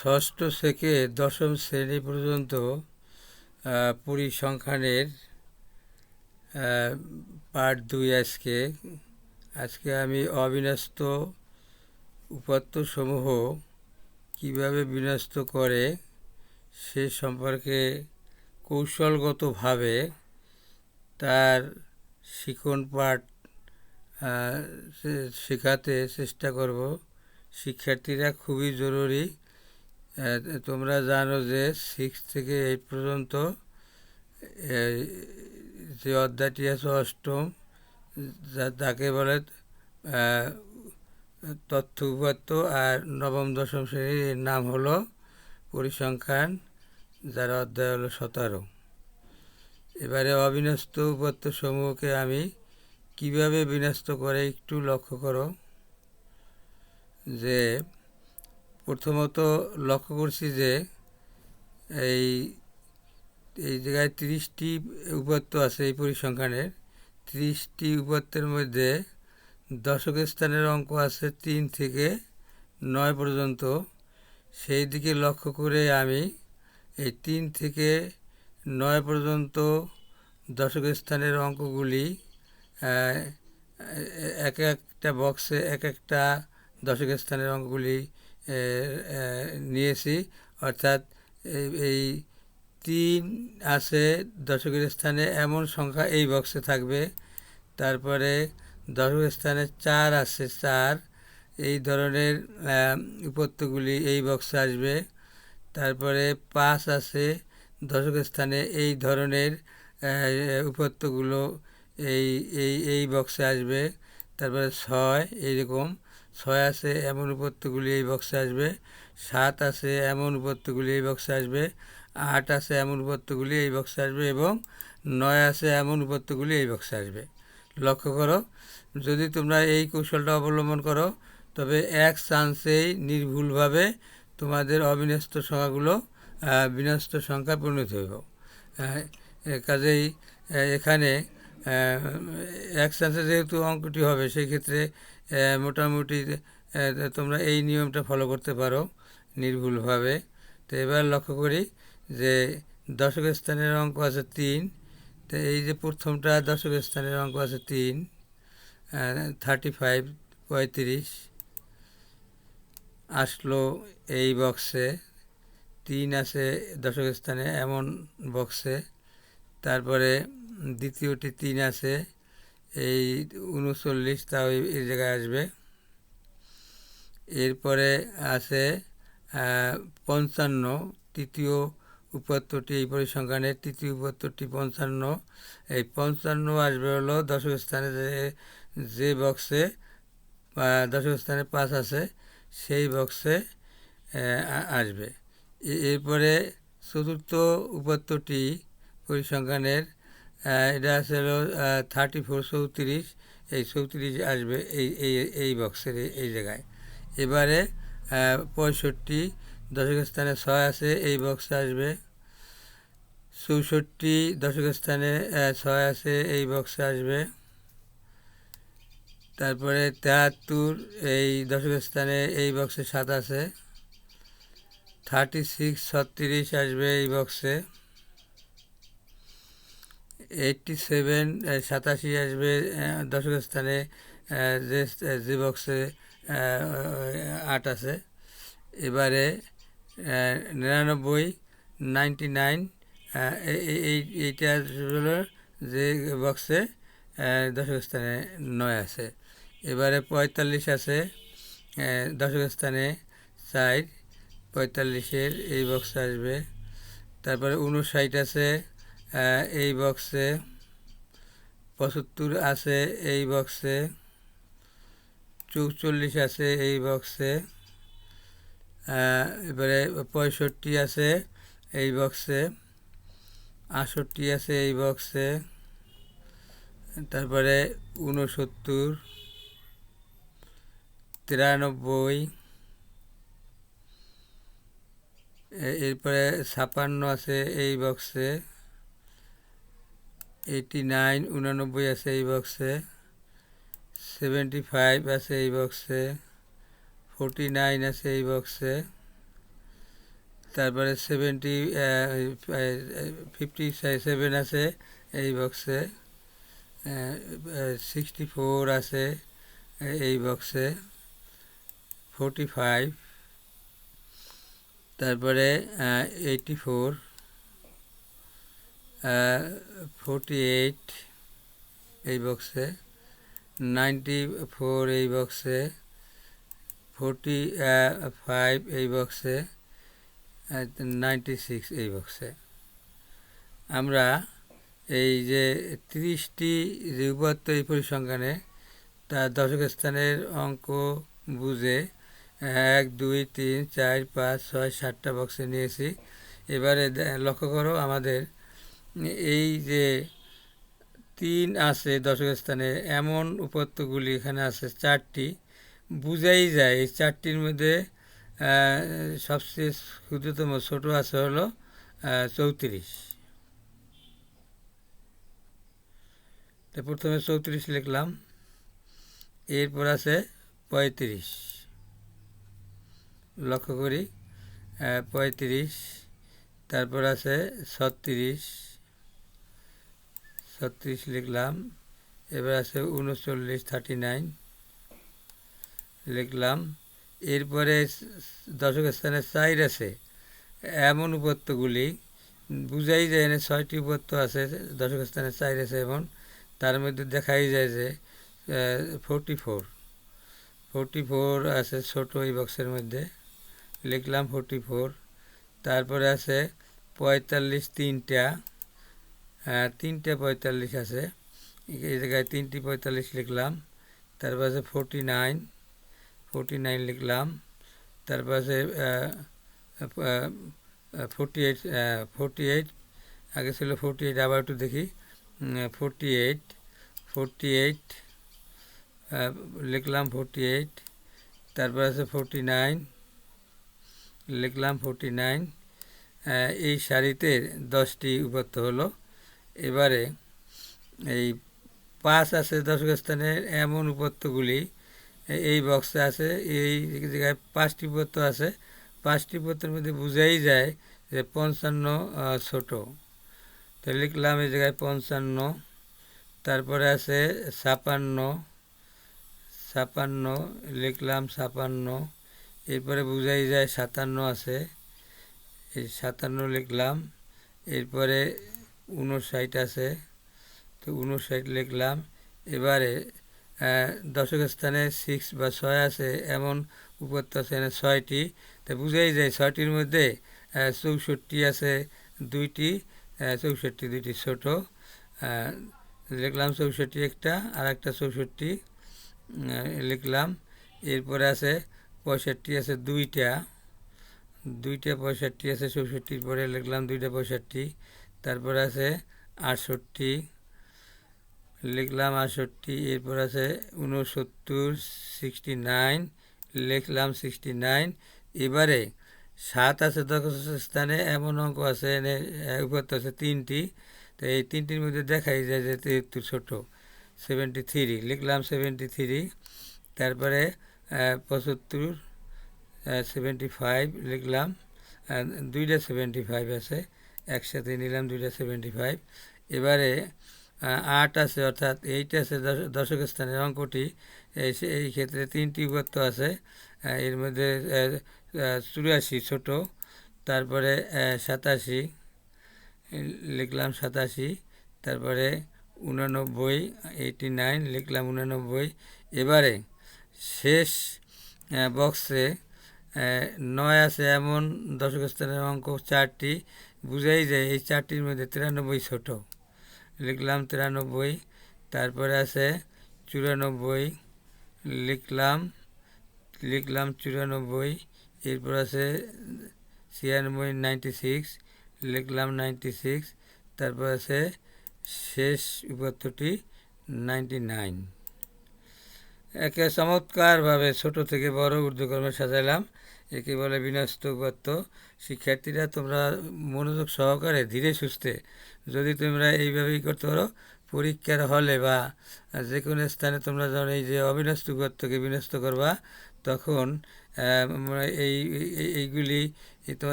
ষষ্ঠ থেকে দশম শ্রেণী পর্যন্ত পরিসংখ্যানের পার্ট 2। আজকে আমি অবিন্যস্ত উপাত্তসমূহ কিভাবে বিন্যস্ত করে সে সম্পর্কে কৌশলগতভাবে তার শিখন পাঠ শেখাতে চেষ্টা করব। শিক্ষার্থীরা খুবই জরুরি। তোমরা জানো যে 6 থেকে 8 পর্যন্ত যে অধ্যায়টি আছে অষ্টম, তাকে বলে তথ্য উপাত্ত, আর নবম দশম শ্রেণীর এর নাম হলো পরিসংখ্যান, যার অধ্যায় হলো 17। এবারে অবিন্যস্ত উপাত্ত সমূহকে আমি কিভাবে বিন্যস্ত করে একটু লক্ষ্য করো। যে প্রথমত লক্ষ্য করছি যে এই এই জায়গায় 30টি উপাত্ত আছে। এই পরিসংখ্যানের 30টি উপাত্তের মধ্যে দশক স্থানের অঙ্ক আছে 3 থেকে 9 পর্যন্ত। সেই দিকে লক্ষ্য করে আমি এই 3 থেকে 9 পর্যন্ত দশক স্থানের অঙ্কগুলি এক একটা বক্সে এক একটা দশক স্থানের অঙ্কগুলি নিয়েছি। অর্থাৎ এই 3 আছে দশকের স্থানে এমন সংখ্যা এই বক্সে থাকবে। তারপরে দশকের স্থানে 4 আছে, 4 এই ধরনের উপাত্তগুলি এই বক্সে আসবে। তারপরে 5 আছে দশকের স্থানে এই ধরনের উপাত্তগুলো এই এই এই বক্সে আসবে। তারপরে 6 এইরকম 6 আছে এমন উপাত্তগুলি এই বক্সে আসবে। 7 আছে এমন উপাত্তগুলি এই বক্সে আসবে। 8 আছে এমন উপাত্তগুলি এই বক্সে আসবে এবং 9 আছে এমন উপাত্তগুলি এই বক্সে আসবে। লক্ষ্য করো, যদি তোমরা এই কৌশলটা অবলম্বন করো তবে এক চান্সেই নির্ভুলভাবে তোমাদের অবিন্যস্ত সংখ্যাগুলো বিন্যস্ত সংখ্যায় পরিণত হইব। কাজেই এখানে এক চান্সে যেহেতু অঙ্কটি হবে, সেই ক্ষেত্রে মোটামুটি তোমরা এই নিয়মটা ফলো করতে পারো নির্ভুলভাবে। তো এবার লক্ষ্য করি যে দশক স্থানের অঙ্ক আছে 3। তো এই যে প্রথমটা দশক স্থানের অঙ্ক আছে 3, 35 35 আসলো এই বক্সে। 3 আছে দশক স্থানে এমন বক্সে। তারপরে দ্বিতীয়টি 3 আছে এই 39, তাও এই জায়গায় আসবে। এরপরে আছে 55, তৃতীয় উপাত্তটি এই পরিসংখ্যানের তৃতীয় উপাত্তটি 55। এই 55 আসবে হলো দশক স্থানে যে বক্সে দশক স্থানে 5 আছে সেই বক্সে আসবে। এরপরে চতুর্থ উপাত্তটি পরিসংখ্যানের এটা আছে হলো 34 34, এই 34 আসবে এই এই এই বক্সের এই জায়গায়। এবারে 65 দশক স্থানে 6 আছে এই বক্সে আসবে। 64 দশক স্থানে 6 আছে এই বক্সে আসবে। তারপরে 73 এই দশক স্থানে এই বক্সে 7 আছে। 36 36 আসবে এই বক্সে। 87 87 আসবে দশক স্থানে যে বক্সে 8 আছে। এবারে 99 99 এইটা হলো যে বক্সে দশক স্থানে 9 আছে। এবারে 45 আছে দশক স্থানে 4, 45-এর এই বক্সে আসবে। তারপরে 59 আছে এই বক্সে। 75 আছে এই বক্সে। 44 আছে এই বক্সে। এবারে 65 আছে এই বক্সে। 68 আছে এই বক্সে। তারপরে 69, 93, এরপরে 56 আছে এই বক্সে। 89 99 আছে এই বক্সে। 75 আছে এই বক্সে। 49 আছে এই বক্সে। তারপরে 57 আছে এই বক্সে, 64 আছে এই বক্সে, 45, তারপরে 84, 48 এই বক্সে, 94 এই বক্সে, 45 এই বক্সে, 96 এই বক্সে। আমরা এই যে 30টি যে উপাত্ত এই পরিসংখ্যানে তার দশক স্থানের অঙ্ক বুঝে 1, 2, 3, 4, 5, 6, 7টা বক্সে নিয়েছি। এবারে লক্ষ্য করো আমাদের এই যে 3 আছে দশক স্থানে এমন উপাত্তগুলি এখানে আছে 4টি, বুঝাই যায় এই 4টির মধ্যে সবচেয়ে ক্ষুদ্রতম ছোট আছে হলো 34। তো প্রথমে 34 লিখলাম, এরপর আছে 35, লক্ষ্য করি 35, তারপর আছে 36 লিখলাম, এবার আছে 39, 39 লিখলাম। এরপরে দশক স্থানে 4 আছে এমন উপাত্তগুলি বুঝাই যায় না, 6টি উপাত্ত আছে দশক স্থানে 4 আছে এমন, তার মধ্যে দেখাই যায় যে 44 আছে ছোট এই বক্সের মধ্যে, লিখলাম 44। তারপরে আছে 45, 3টা 45 আছে, এই জায়গায় 3টি 45 লিখলাম। তারপর আছে 49 লিখলাম। তারপর আছে 48 আগে ছিল 48, আবার একটু দেখি 48 লিখলাম 48। তারপর আছে 49 লিখলাম 49। এই সারিতে 10টি উপাত্ত হলো। এবারে এই 5 আছে দশক স্থানের এমন উপাত্তগুলি এই বক্সে আছে, এই জায়গায় 5টি উপাত্ত আছে, 5টি উপাত্তের মধ্যে বুঝাই যায় যে 55 ছোট, তো লিখলাম এই জায়গায় 55। তারপরে আছে 56 লিখলাম 56, এরপরে বুঝাই যায় 57 আছে, এই 57 লিখলাম। এরপরে 59 আছে, তো 59 লিখলাম। এবারে দশক স্থানে 6 বা 6 আছে এমন উপাত্ত আছে 6টি, তা বুঝাই যায় 6টির মধ্যে 64 আছে 2টি, 64 2টি ছোট, লিখলাম 64 একটা, আর একটা 64 লিখলাম। এরপরে আছে 65 আছে 2টা 65 আছে 64 পরে লিখলাম 2টা 65। তারপর আছে 68 লিখলাম 68। এরপর আছে 69 69 লিখলাম 69। এবারে 7 আছে দশক স্থানে এমন অঙ্ক আছে উপাত্ত আছে 3টি, তো এই 3টির মধ্যে দেখাই যায় যে 73 ছোট, 73 লিখলাম 73। তারপরে 75 75 লিখলাম, 2টা 75 আছে একসাথে নিলাম 2টা 75। এবারে 8 আছে অর্থাৎ 8 আছে দশক স্থানের অঙ্কটি, এই ক্ষেত্রে 3টি উপাত্ত আছে, এর মধ্যে 84 ছোট, তারপরে 87 লিখলাম 87। তারপরে 89 89 লিখলাম 89। এবারে শেষ বক্সে 9 আছে এমন দশক স্থানের অঙ্ক 4টি, বুঝাই যায় এই 4টির মধ্যে 93 ছোট, লিখলাম 93। তারপরে আছে 94 লিখলাম 94। এরপর আছে 96 96 লিখলাম 96। তারপর আছে শেষ উপাত্তটি 99। একে চমৎকারভাবে ছোট থেকে বড় ঊর্ধ্বক্রমে সাজালাম, একে বলে বিন্যস্ত উপাত্ত। শিক্ষার্থীরা তোমরা মনোযোগ সহকারে ধীরে সুস্থে যদি তোমরা এইভাবেই করতে পারো, পরীক্ষার হলে বা যে কোনো স্থানে তোমরা যখন এই যে অবিন্যস্ত উপাত্তকে বিন্যস্ত করবা, তখন এইগুলি তোমার